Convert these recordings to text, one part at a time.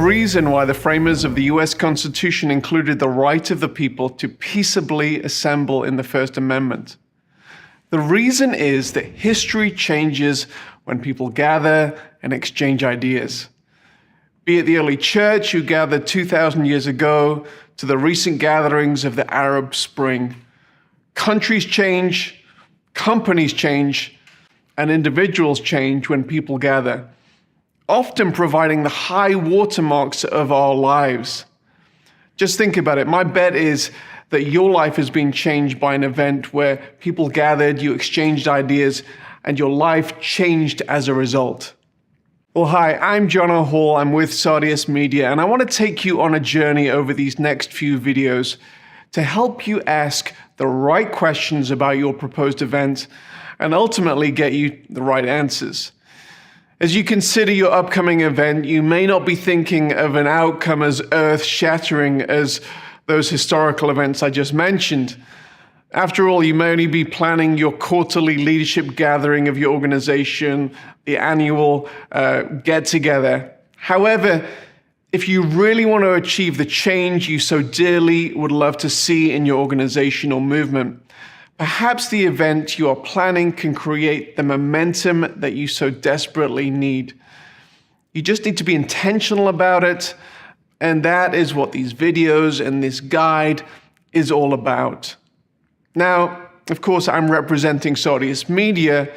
reason why the framers of the US Constitution included the right of the people to peaceably assemble in the First Amendment. The reason is that history changes when people gather and exchange ideas. Be it the early church who gathered 2,000 years ago to the recent gatherings of the Arab Spring. Countries change, companies change, and individuals change when people gather, often providing the high watermarks of our lives. Just think about it. My bet is that your life has been changed by an event where people gathered, you exchanged ideas, and your life changed as a result. Well, hi, I'm John O'Hall. I'm with Sardius Media, and I want to take you on a journey over these next few videos to help you ask the right questions about your proposed event and ultimately get you the right answers. As you consider your upcoming event, you may not be thinking of an outcome as earth-shattering as those historical events I just mentioned. After all, you may only be planning your quarterly leadership gathering of your organization, the annual get-together. However, if you really want to achieve the change you so dearly would love to see in your organization or movement, perhaps the event you are planning can create the momentum that you so desperately need. You just need to be intentional about it, and that is what these videos and this guide is all about. Now, of course, I'm representing Sardius Media,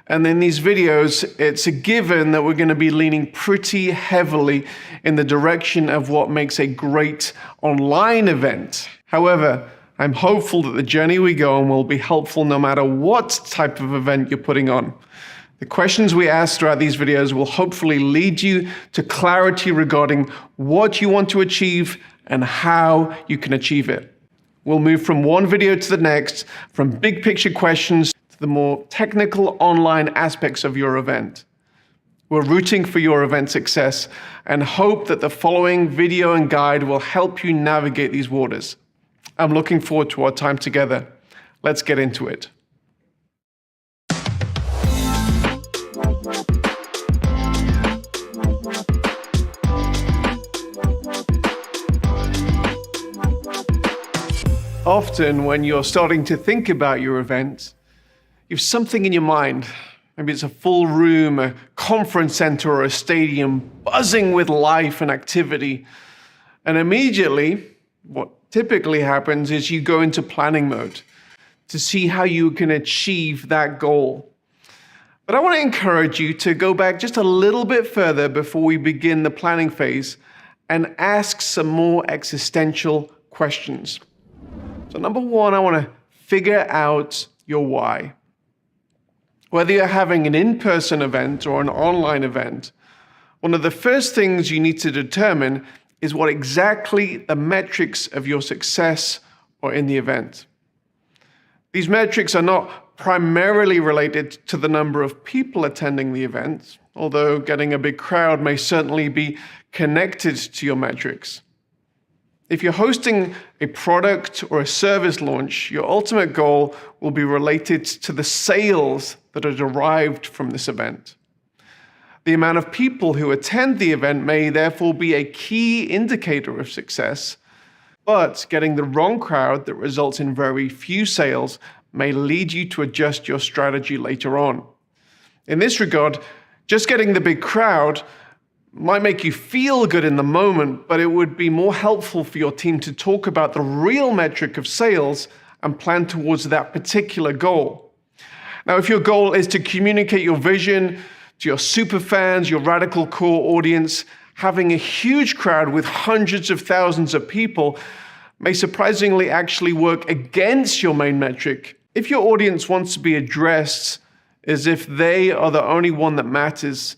and in these videos, it's a given that we're going to be leaning pretty heavily in the direction of what makes a great online event. However, I'm hopeful that the journey we go on will be helpful no matter what type of event you're putting on. The questions we ask throughout these videos will hopefully lead you to clarity regarding what you want to achieve and how you can achieve it. We'll move from one video to the next, from big picture questions to the more technical online aspects of your event. We're rooting for your event success and hope that the following video and guide will help you navigate these waters. I'm looking forward to our time together. Let's get into it. Often when you're starting to think about your event, you have something in your mind. Maybe it's a full room, a conference center, or a stadium buzzing with life and activity. And immediately, what typically happens is you go into planning mode to see how you can achieve that goal. But I want to encourage you to go back just a little bit further before we begin the planning phase and ask some more existential questions. So number one, I want to figure out your why. Whether you're having an in-person event or an online event, one of the first things you need to determine is what exactly the metrics of your success are in the event. These metrics are not primarily related to the number of people attending the event, although getting a big crowd may certainly be connected to your metrics. If you're hosting a product or a service launch, your ultimate goal will be related to the sales that are derived from this event. The amount of people who attend the event may therefore be a key indicator of success, but getting the wrong crowd that results in very few sales may lead you to adjust your strategy later on. In this regard, just getting the big crowd might make you feel good in the moment, but it would be more helpful for your team to talk about the real metric of sales and plan towards that particular goal. Now, if your goal is to communicate your vision to your super fans, your radical core audience, having a huge crowd with hundreds of thousands of people may surprisingly actually work against your main metric if your audience wants to be addressed as if they are the only one that matters.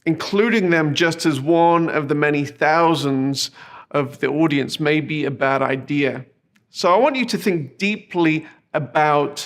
Including them just as one of the many thousands of the audience may be a bad idea. So I want you to think deeply about